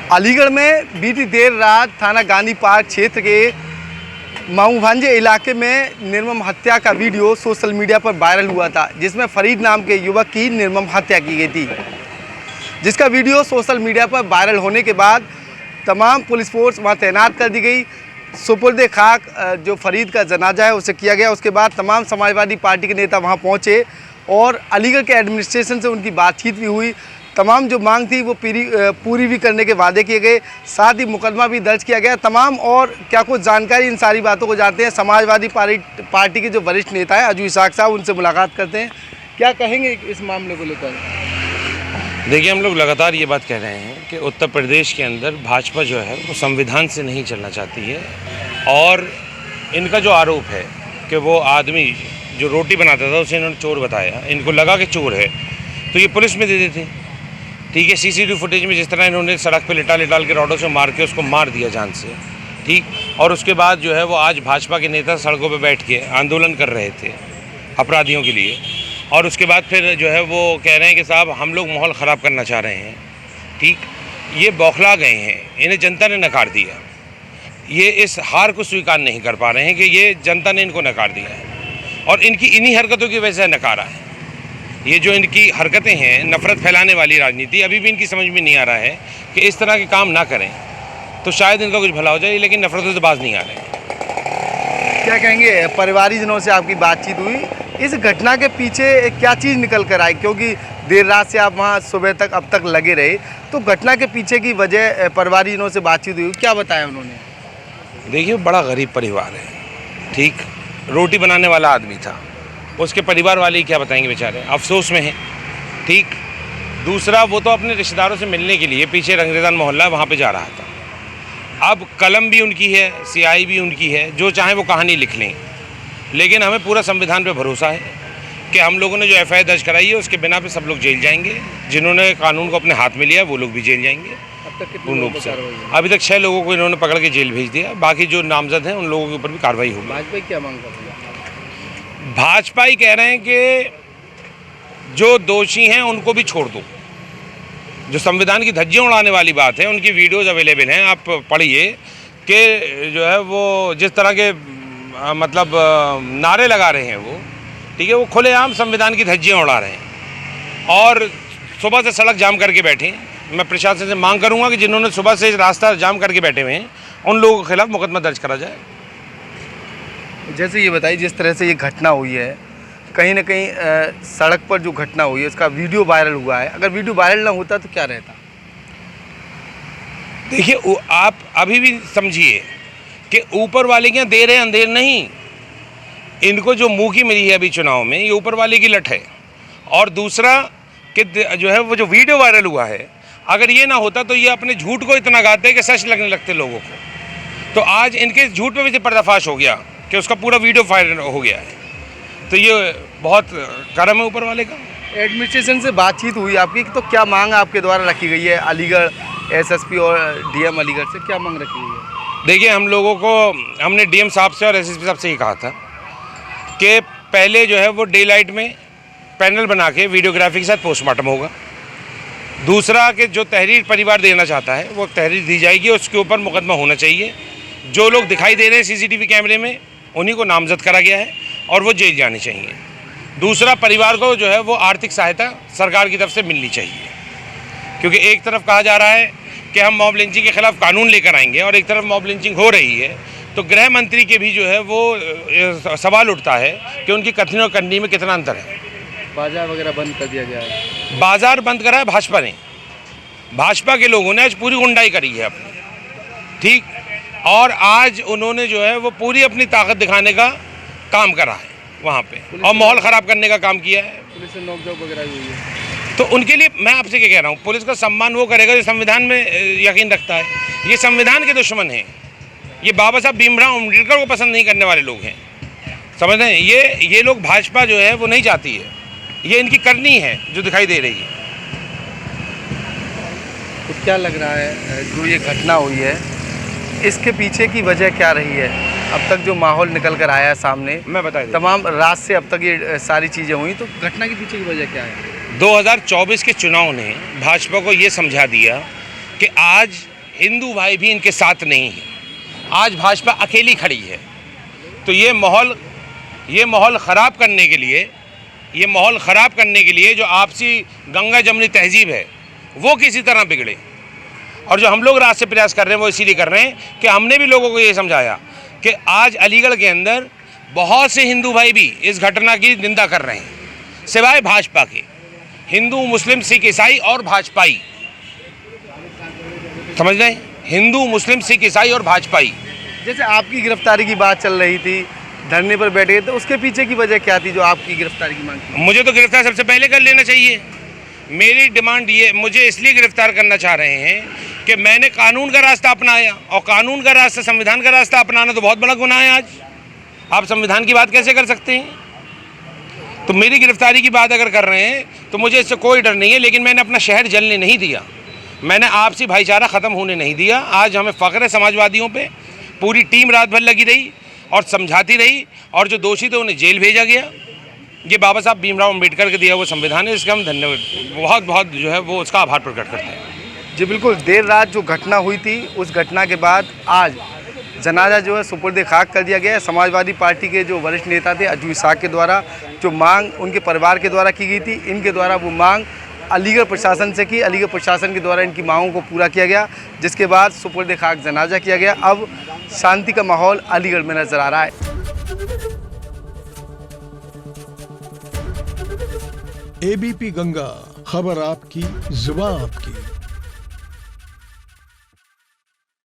अलीगढ़ में बीती देर रात थाना गांधी पार्क क्षेत्र के माऊ भांजे इलाके में निर्मम हत्या का वीडियो सोशल मीडिया पर वायरल हुआ था, जिसमें फरीद नाम के युवक की निर्मम हत्या की गई थी। जिसका वीडियो सोशल मीडिया पर वायरल होने के बाद तमाम पुलिस फोर्स वहां तैनात कर दी गई। सुपुर्द खाक जो फरीद का जनाजा है उसे किया गया। उसके बाद तमाम समाजवादी पार्टी के नेता वहां पहुंचे और अलीगढ़ के एडमिनिस्ट्रेशन से उनकी बातचीत भी हुई। तमाम जो मांग थी वो पूरी भी करने के वादे किए गए, साथ ही मुकदमा भी दर्ज किया गया। तमाम और क्या कुछ जानकारी इन सारी बातों को जानते हैं समाजवादी पार्टी के जो वरिष्ठ नेता हैं अजू इसाक साहब, उनसे मुलाकात करते हैं। क्या कहेंगे इस मामले को लेकर? देखिए, हम लोग लगातार ये बात कह रहे हैं कि उत्तर प्रदेश के अंदर भाजपा जो है वो संविधान से नहीं चलना चाहती है, और इनका जो आरोप है कि वो आदमी जो रोटी बनाता था उसे इन्होंने चोर बताया, इनको लगा कि चोर है तो ये पुलिस में दे देते। ठीक है, सीसीटीवी फुटेज में जिस तरह इन्होंने सड़क पे लिटाल के रॉडों से मार के उसको मार दिया जान से, ठीक। और उसके बाद जो है वो आज भाजपा के नेता सड़कों पे बैठ के आंदोलन कर रहे थे अपराधियों के लिए, और उसके बाद फिर जो है वो कह रहे हैं कि साहब हम लोग माहौल ख़राब करना चाह रहे हैं। ठीक, ये बौखला गए हैं, इन्हें जनता ने नकार दिया। ये इस हार को स्वीकार नहीं कर पा रहे हैं कि ये जनता ने इनको नकार दिया है, और इनकी इन्हीं हरकतों की वजह से नकारा है। ये जो इनकी हरकतें हैं, नफ़रत फैलाने वाली राजनीति, अभी भी इनकी समझ में नहीं आ रहा है कि इस तरह के काम ना करें तो शायद इनका कुछ भला हो जाए, लेकिन नफ़रतों से बाज नहीं आ रहे हैं। क्या कहेंगे, परिवारजनों से आपकी बातचीत हुई, इस घटना के पीछे क्या चीज़ निकल कर आई? क्योंकि देर रात से आप वहाँ सुबह तक अब तक लगे रहे, तो घटना के पीछे की वजह परिवारजनों से बातचीत हुई, क्या बताया उन्होंने? देखिए, बड़ा गरीब परिवार है, ठीक, रोटी बनाने वाला आदमी था, उसके परिवार वाले क्या बताएंगे, बेचारे अफसोस में हैं। ठीक, दूसरा वो तो अपने रिश्तेदारों से मिलने के लिए पीछे रंगरेजान मोहल्ला वहाँ पे जा रहा था। अब कलम भी उनकी है, सियाही भी उनकी है, जो चाहे वो कहानी लिख लें, लेकिन हमें पूरा संविधान पे भरोसा है कि हम लोगों ने जो एफआईआर दर्ज कराई है उसके बिना पे सब लोग जेल जाएंगे। जिन्होंने कानून को अपने हाथ में लिया वो लोग भी जेल जाएंगे। अब तक कितने लोगों पर कार्रवाई हुई? अभी तक 6 लोगों को इन्होंने पकड़ के जेल भेज दिया, बाकी जो नामजद हैं उन लोगों के ऊपर भी कार्रवाई होगी। भाजपा क्या मांग कर रही है? भाजपा ही कह रहे हैं कि जो दोषी हैं उनको भी छोड़ दो। जो संविधान की धज्जियां उड़ाने वाली बात है, उनकी वीडियोज़ अवेलेबल हैं, आप पढ़िए कि जो है वो जिस तरह के मतलब नारे लगा रहे हैं वो, ठीक है, वो खुलेआम संविधान की धज्जियां उड़ा रहे हैं और सुबह से सड़क जाम करके बैठे हैं। मैं प्रशासन से मांग करूंगा कि जिन्होंने सुबह से रास्ता जाम करके बैठे हुए हैं उन लोगों के खिलाफ मुकदमा दर्ज करा जाए। जैसे ये बताइए, जिस तरह से ये घटना हुई है, कहीं ना कहीं सड़क पर जो घटना हुई है उसका वीडियो वायरल हुआ है, अगर वीडियो वायरल ना होता तो क्या रहता? देखिए, आप अभी भी समझिए कि ऊपर वाले के यहाँ देर है अंधेर नहीं। इनको जो मुँह की मिली है अभी चुनाव में, ये ऊपर वाले की लठ है। और दूसरा कि जो है वो जो वीडियो वायरल हुआ है, अगर ये ना होता तो ये अपने झूठ को इतना गाते कि सच लगने लगते लोगों को। तो आज इनके झूठ पे भी पर्दाफाश हो गया कि उसका पूरा वीडियो वायरल हो गया है, तो ये बहुत करम है ऊपर वाले का। एडमिनिस्ट्रेशन से बातचीत हुई आपकी, तो क्या मांग आपके द्वारा रखी गई है? अलीगढ़ एसएसपी और डीएम अलीगढ़ से क्या मांग रखी गई है? देखिए, हम लोगों को, हमने डीएम साहब से और एसएसपी साहब से ये कहा था कि पहले जो है वो डे लाइट में पैनल बना के वीडियोग्राफी के साथ पोस्टमार्टम होगा। दूसरा कि जो तहरीर परिवार देना चाहता है वो तहरीर दी जाएगी, उसके ऊपर मुकदमा होना चाहिए। जो लोग दिखाई दे रहे हैं सीसीटीवी कैमरे में उन्हीं को नामजद करा गया है और वो जेल जाने चाहिए। दूसरा, परिवार को जो है वो आर्थिक सहायता सरकार की तरफ से मिलनी चाहिए, क्योंकि एक तरफ कहा जा रहा है कि हम मॉब लिंचिंग के खिलाफ कानून लेकर आएंगे और एक तरफ मॉब लिंचिंग हो रही है, तो गृह मंत्री के भी जो है वो सवाल उठता है कि उनकी कथनी और करनी में कितना अंतर है। बाजार वगैरह बंद कर दिया गया है। बाजार बंद करा है भाजपा ने, भाजपा के लोगों ने आज पूरी गुंडाई करी है अपनी, ठीक, और आज उन्होंने जो है वो पूरी अपनी ताकत दिखाने का काम करा है वहाँ पे, और माहौल ख़राब करने का काम किया है। पुलिस से नोकझोंक वगैरह हुई है, तो उनके लिए मैं आपसे क्या कह रहा हूँ, पुलिस का सम्मान वो करेगा जो संविधान में यकीन रखता है। ये संविधान के दुश्मन हैं, ये बाबा साहब भीमराव अम्बेडकर को पसंद नहीं करने वाले लोग हैं, समझ रहे हैं? ये लोग भाजपा जो है वो नहीं चाहती है, ये इनकी करनी है जो दिखाई दे रही है। तो क्या लग रहा है जो ये घटना हुई है इसके पीछे की वजह क्या रही है? अब तक जो माहौल निकल कर आया सामने, मैं बता दूं, तमाम रात से अब तक ये सारी चीज़ें हुई, तो घटना के पीछे की वजह क्या है? 2024 के चुनाव ने भाजपा को ये समझा दिया कि आज हिंदू भाई भी इनके साथ नहीं है। आज भाजपा अकेली खड़ी है। तो ये माहौल ख़राब करने के लिए जो आपसी गंगा जमनी तहजीब है वो किसी तरह बिगड़े। और जो हम लोग रात से प्रयास कर रहे हैं वो इसीलिए कर रहे हैं कि हमने भी लोगों को ये समझाया कि आज अलीगढ़ के अंदर बहुत से हिंदू भाई भी इस घटना की निंदा कर रहे हैं, सिवाय भाजपा के। हिंदू, मुस्लिम, सिख, ईसाई और भाजपाई, समझ रहे हैं? हिंदू, मुस्लिम, सिख, ईसाई और भाजपाई। जैसे आपकी गिरफ्तारी की बात चल रही थी, धरने पर बैठे तो उसके पीछे की वजह क्या थी जो आपकी गिरफ्तारी की मांग थी? मुझे तो गिरफ्तार सबसे पहले कर लेना चाहिए। मेरी डिमांड ये, मुझे इसलिए गिरफ्तार करना चाह रहे हैं कि मैंने कानून का रास्ता अपनाया, और कानून का रास्ता, संविधान का रास्ता अपनाना तो बहुत बड़ा गुनाह है। आज आप संविधान की बात कैसे कर सकते हैं? तो मेरी गिरफ्तारी की बात अगर कर रहे हैं तो मुझे इससे कोई डर नहीं है, लेकिन मैंने अपना शहर जलने नहीं दिया, मैंने आपसी भाईचारा ख़त्म होने नहीं दिया। आज हमें फ़ख्र है समाजवादियों पे, पूरी टीम रात भर लगी रही और समझाती रही, और जो दोषी थे उन्हें जेल भेजा गया। ये बाबा साहब भीमराव अम्बेडकर के दिया हुआ संविधान है, इसका हम धन्यवाद बहुत जो है वो उसका आभार प्रकट करते हैं। जी बिल्कुल, देर रात जो घटना हुई थी उस घटना के बाद आज जनाजा जो है सुपुर्द खाक कर दिया गया है। समाजवादी पार्टी के जो वरिष्ठ नेता थे अजू इसाक के द्वारा जो मांग उनके परिवार के द्वारा की गई थी, इनके द्वारा वो मांग अलीगढ़ प्रशासन से की, अलीगढ़ प्रशासन के द्वारा इनकी मांगों को पूरा किया गया, जिसके बाद सुपुर्द खाक जनाजा किया गया। अब शांति का माहौल अलीगढ़ में नजर आ रहा है। एबीपी गंगा, खबर आपकी, जुबान आपकी।